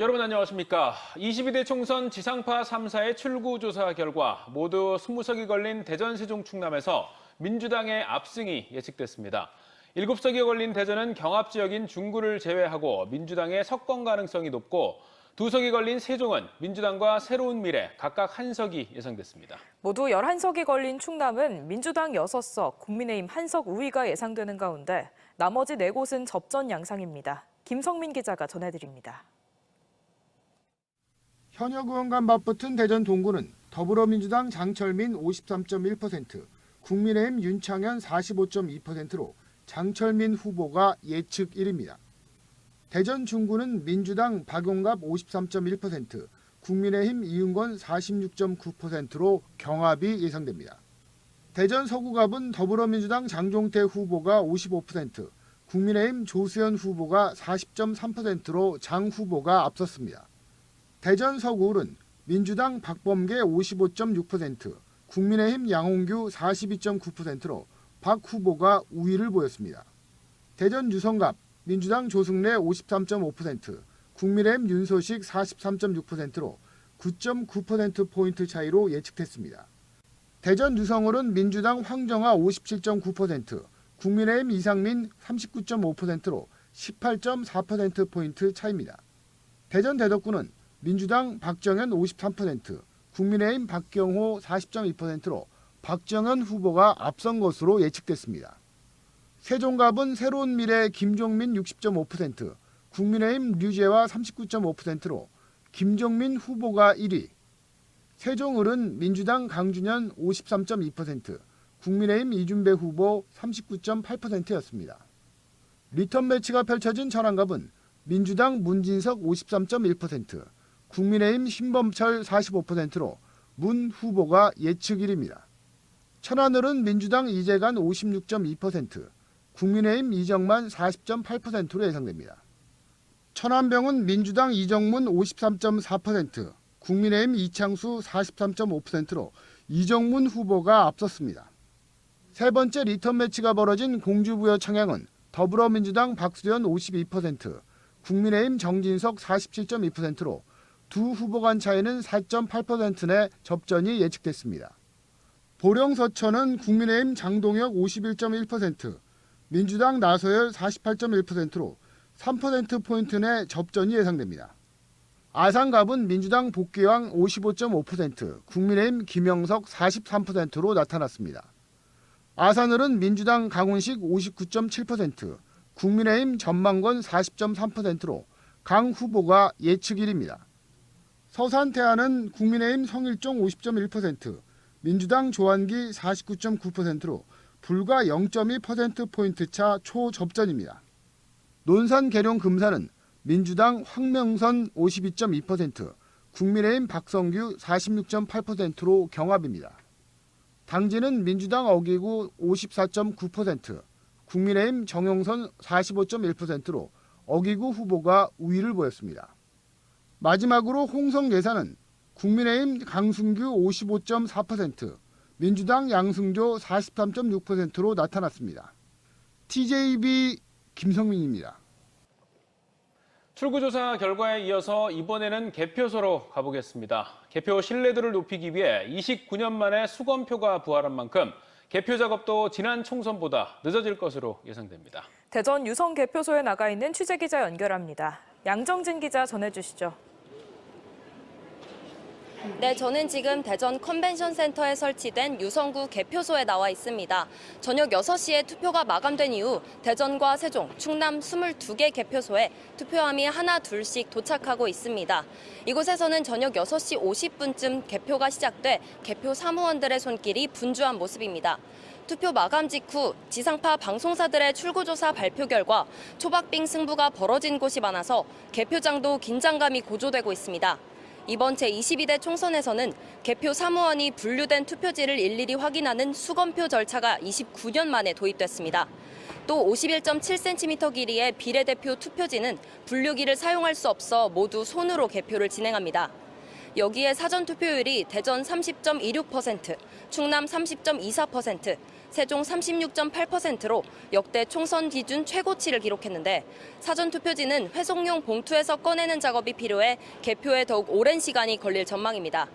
여러분 안녕하십니까. 22대 총선 지상파 3사의 출구조사 결과 모두 20석이 걸린 대전, 세종, 충남에서 민주당의 압승이 예측됐습니다. 7석이 걸린 대전은 경합지역인 중구를 제외하고 민주당의 석권 가능성이 높고 2석이 걸린 세종은 민주당과 새로운 미래 각각 1석이 예상됐습니다. 모두 11석이 걸린 충남은 민주당 6석, 국민의힘 1석 우위가 예상되는 가운데 나머지 4곳은 접전 양상입니다. 김성민 기자가 전해드립니다. 현역 의원간 맞붙은 대전 동구는 더불어민주당 장철민 53.1%, 국민의힘 윤창현 45.2%로 장철민 후보가 예측 1위입니다. 대전 중구는 민주당 박용갑 53.1%, 국민의힘 이윤건 46.9%로 경합이 예상됩니다. 대전 서구갑은 더불어민주당 장종태 후보가 55%, 국민의힘 조수현 후보가 40.3%로 장 후보가 앞섰습니다. 대전 서구울은 민주당 박범계 55.6%, 국민의힘 양홍규 42.9%로 박 후보가 우위를 보였습니다. 대전 유성갑, 민주당 조승래 53.5%, 국민의힘 윤소식 43.6%로 9.9%포인트 차이로 예측됐습니다. 대전 유성울은 민주당 황정아 57.9%, 국민의힘 이상민 39.5%로 18.4%포인트 차이입니다. 대전 대덕구는 민주당 박정현 53%, 국민의힘 박경호 40.2%로 박정현 후보가 앞선 것으로 예측됐습니다. 세종갑은 새로운 미래 김종민 60.5%, 국민의힘 류재화 39.5%로 김종민 후보가 1위, 세종을은 민주당 강준현 53.2%, 국민의힘 이준배 후보 39.8%였습니다. 리턴 매치가 펼쳐진 천안갑은 민주당 문진석 53.1%, 국민의힘 신범철 45%로 문 후보가 예측 1위입니다. 천안을은 민주당 이재관 56.2%, 국민의힘 이정만 40.8%로 예상됩니다. 천안병은 민주당 이정문 53.4%, 국민의힘 이창수 43.5%로 이정문 후보가 앞섰습니다. 세 번째 리턴 매치가 벌어진 공주부여 청양은 더불어민주당 박수현 52%, 국민의힘 정진석 47.2%로 두 후보 간 차이는 4.8% 내 접전이 예측됐습니다. 보령 서천은 국민의힘 장동혁 51.1%, 민주당 나서열 48.1%로 3%포인트 내 접전이 예상됩니다. 아산갑은 민주당 복귀왕 55.5%, 국민의힘 김영석 43%로 나타났습니다. 아산을은 민주당 강훈식 59.7%, 국민의힘 전망권 40.3%로 강 후보가 예측 1위입니다. 서산태안은 국민의힘 성일종 50.1%, 민주당 조한기 49.9%로 불과 0.2%포인트 차 초접전입니다. 논산 계룡 금산은 민주당 황명선 52.2%, 국민의힘 박성규 46.8%로 경합입니다. 당진은 민주당 어기구 54.9%, 국민의힘 정용선 45.1%로 어기구 후보가 우위를 보였습니다. 마지막으로 홍성 예산은 국민의힘 강승규 55.4%, 민주당 양승조 43.6%로 나타났습니다. TJB 김성민입니다. 출구조사 결과에 이어서 이번에는 개표소로 가보겠습니다. 개표 신뢰도를 높이기 위해 29년 만에 수검표가 부활한 만큼 개표 작업도 지난 총선보다 늦어질 것으로 예상됩니다. 대전 유성 개표소에 나가 있는 취재기자 연결합니다. 양정진 기자 전해주시죠. 네, 저는 지금 대전 컨벤션 센터에 설치된 유성구 개표소에 나와 있습니다. 저녁 6시에 투표가 마감된 이후 대전과 세종, 충남 22개 개표소에 투표함이 하나 둘씩 도착하고 있습니다. 이곳에서는 저녁 6시 50분쯤 개표가 시작돼 개표 사무원들의 손길이 분주한 모습입니다. 투표 마감 직후 지상파 방송사들의 출구조사 발표 결과 초박빙 승부가 벌어진 곳이 많아서 개표장도 긴장감이 고조되고 있습니다. 이번 제22대 총선에서는 개표 사무원이 분류된 투표지를 일일이 확인하는 수검표 절차가 29년 만에 도입됐습니다. 또 51.7cm 길이의 비례대표 투표지는 분류기를 사용할 수 없어 모두 손으로 개표를 진행합니다. 여기에 사전투표율이 대전 30.26%, 충남 30.24%, 세종 36.8%로 역대 총선 기준 최고치를 기록했는데 사전투표지는 회송용 봉투에서 꺼내는 작업이 필요해 개표에 더욱 오랜 시간이 걸릴 전망입니다.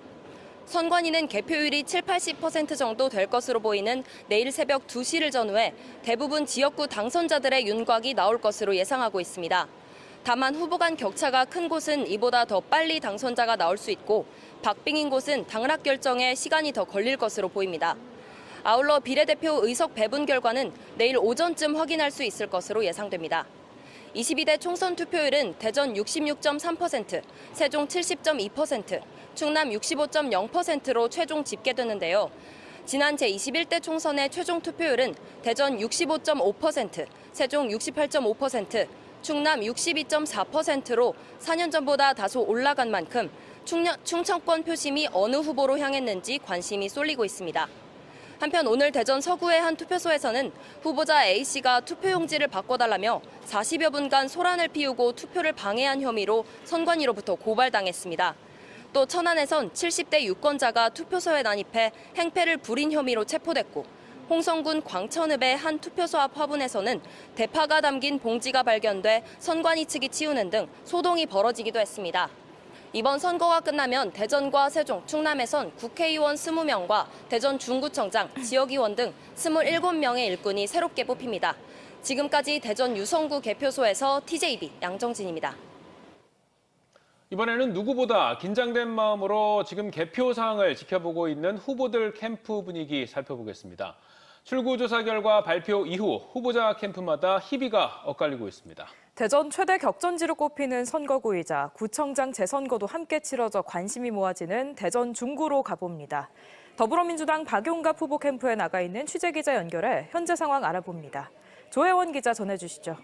선관위는 개표율이 70-80% 정도 될 것으로 보이는 내일 새벽 2시를 전후해 대부분 지역구 당선자들의 윤곽이 나올 것으로 예상하고 있습니다. 다만 후보 간 격차가 큰 곳은 이보다 더 빨리 당선자가 나올 수 있고 박빙인 곳은 당락 결정에 시간이 더 걸릴 것으로 보입니다. 아울러 비례대표 의석 배분 결과는 내일 오전쯤 확인할 수 있을 것으로 예상됩니다. 22대 총선 투표율은 대전 66.3%, 세종 70.2%, 충남 65.0%로 최종 집계되는데요. 지난 제21대 총선의 최종 투표율은 대전 65.5%, 세종 68.5%, 충남 62.4%로 4년 전보다 다소 올라간 만큼 충청권 표심이 어느 후보로 향했는지 관심이 쏠리고 있습니다. 한편 오늘 대전 서구의 한 투표소에서는 후보자 A씨가 투표용지를 바꿔달라며 40여 분간 소란을 피우고 투표를 방해한 혐의로 선관위로부터 고발당했습니다. 또 천안에선 70대 유권자가 투표소에 난입해 행패를 부린 혐의로 체포됐고 홍성군 광천읍의 한 투표소 앞 화분에서는 대파가 담긴 봉지가 발견돼 선관위 측이 치우는 등 소동이 벌어지기도 했습니다. 이번 선거가 끝나면 대전과 세종, 충남에선 국회의원 20명과 대전 중구청장, 지역의원 등 27명의 일꾼이 새롭게 뽑힙니다. 지금까지 대전 유성구 개표소에서 TJB 양정진입니다. 이번에는 누구보다 긴장된 마음으로 지금 개표 상황을 지켜보고 있는 후보들 캠프 분위기 살펴보겠습니다. 출구조사 결과 발표 이후 후보자 캠프마다 희비가 엇갈리고 있습니다. 대전 최대 격전지로 꼽히는 선거구이자 구청장 재선거도 함께 치러져 관심이 모아지는 대전 중구로 가봅니다. 더불어민주당 박용갑 후보 캠프에 나가 있는 취재기자 연결해 현재 상황 알아봅니다. 조혜원 기자 전해주시죠.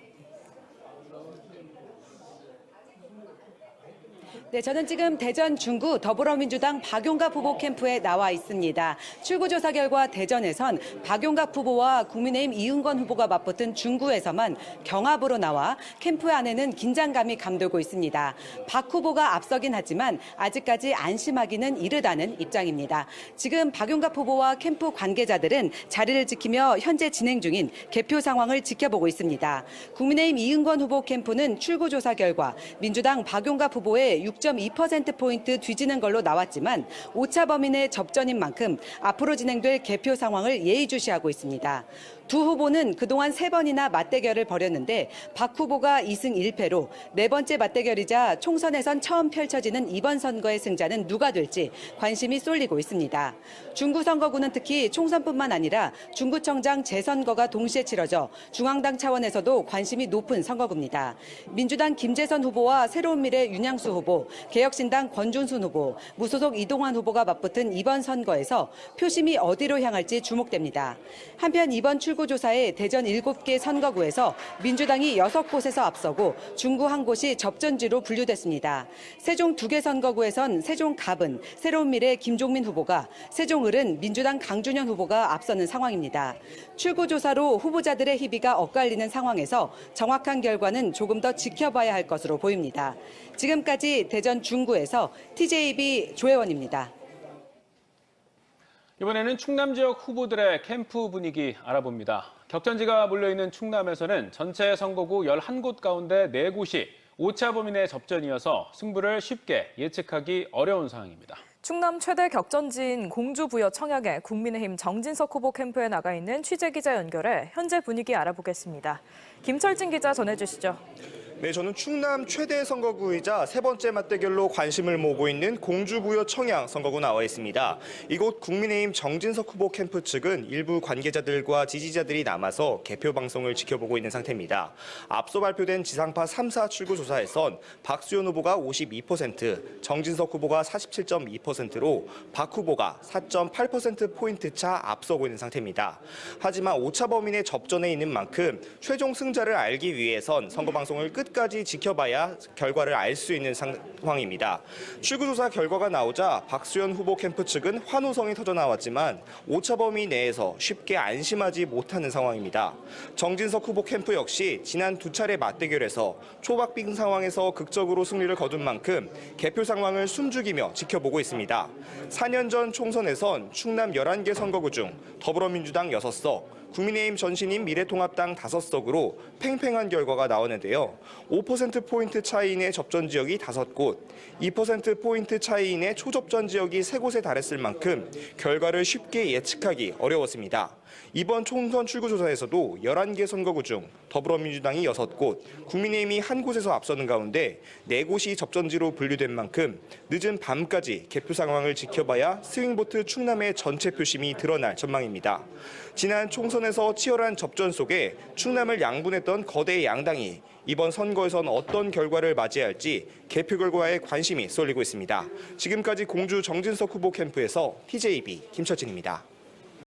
네, 저는 지금 대전 중구 더불어민주당 박용갑 후보 캠프에 나와 있습니다. 출구조사 결과 대전에선 박용갑 후보와 국민의힘 이은건 후보가 맞붙은 중구에서만 경합으로 나와 캠프 안에는 긴장감이 감돌고 있습니다. 박 후보가 앞서긴 하지만 아직까지 안심하기는 이르다는 입장입니다. 지금 박용갑 후보와 캠프 관계자들은 자리를 지키며 현재 진행 중인 개표 상황을 지켜보고 있습니다. 국민의힘 이은건 후보 캠프는 출구조사 결과 민주당 박용갑 후보의 6.2%포인트 뒤지는 걸로 나왔지만 오차 범인의 접전인 만큼 앞으로 진행될 개표 상황을 예의주시하고 있습니다. 두 후보는 그동안 3번이나 맞대결을 벌였는데 박 후보가 2승 1패로 네 번째 맞대결이자 총선에선 처음 펼쳐지는 이번 선거의 승자는 누가 될지 관심이 쏠리고 있습니다. 중구 선거구는 특히 총선뿐만 아니라 중구청장 재선거가 동시에 치러져 중앙당 차원에서도 관심이 높은 선거구입니다. 민주당 김재선 후보와 새로운미래 윤양수 후보, 개혁신당 권준순 후보, 무소속 이동환 후보가 맞붙은 이번 선거에서 표심이 어디로 향할지 주목됩니다. 한편 이번 출구조사에 대전 7개 선거구에서 민주당이 6곳에서 앞서고 중구 한 곳이 접전지로 분류됐습니다. 세종 2개 선거구에선 세종 갑은 새로운미래 김종민 후보가, 세종 을은 민주당 강준현 후보가 앞서는 상황입니다. 출구조사로 후보자들의 희비가 엇갈리는 상황에서 정확한 결과는 조금 더 지켜봐야 할 것으로 보입니다. 지금까지 대전 중구에서 TJB 조혜원입니다. 이번에는 충남 지역 후보들의 캠프 분위기 알아봅니다. 격전지가 몰려있는 충남에서는 전체 선거구 11곳 가운데 4곳이 오차 범인의 접전이어서 승부를 쉽게 예측하기 어려운 상황입니다. 충남 최대 격전지인 공주부여 청약에 국민의힘 정진석 후보 캠프에 나가 있는 취재기자 연결해 현재 분위기 알아보겠습니다. 김철진 기자 전해주시죠. 네, 저는 충남 최대 선거구이자 3번째 맞대결로 관심을 모으고 있는 공주부여 청양 선거구 나와 있습니다. 이곳 국민의힘 정진석 후보 캠프 측은 일부 관계자들과 지지자들이 남아서 개표 방송을 지켜보고 있는 상태입니다. 앞서 발표된 지상파 3사 출구조사에선 박수현 후보가 52%, 정진석 후보가 47.2%로 박 후보가 4.8%포인트 차 앞서고 있는 상태입니다. 하지만 오차 범인의 접전에 있는 만큼 최종 승자를 알기 위해선 선거 방송을 끝까지 끝까지 지켜봐야 결과를 알 수 있는 상황입니다. 출구조사 결과가 나오자 박수현 후보 캠프 측은 환호성이 터져 나왔지만 오차 범위 내에서 쉽게 안심하지 못하는 상황입니다. 정진석 후보 캠프 역시 지난 두 차례 맞대결에서 초박빙 상황에서 극적으로 승리를 거둔 만큼 개표 상황을 숨죽이며 지켜보고 있습니다. 4년 전 총선에선 충남 11개 선거구 중 더불어민주당 6석, 국민의힘 전신인 미래통합당 5석으로 팽팽한 결과가 나오는데요. 5%포인트 차이인의 접전 지역이 5곳, 2%포인트 차이인의 초접전 지역이 3곳에 달했을 만큼 결과를 쉽게 예측하기 어려웠습니다. 이번 총선 출구조사에서도 11개 선거구 중 더불어민주당이 6곳, 국민의힘이 1곳에서 앞서는 가운데 4곳이 접전지로 분류된 만큼 늦은 밤까지 개표 상황을 지켜봐야 스윙보트 충남의 전체 표심이 드러날 전망입니다. 지난 총선에서 치열한 접전 속에 충남을 양분했던 거대 양당이 이번 선거에선 어떤 결과를 맞이할지 개표 결과에 관심이 쏠리고 있습니다. 지금까지 공주 정진석 후보 캠프에서 TJB 김철진입니다.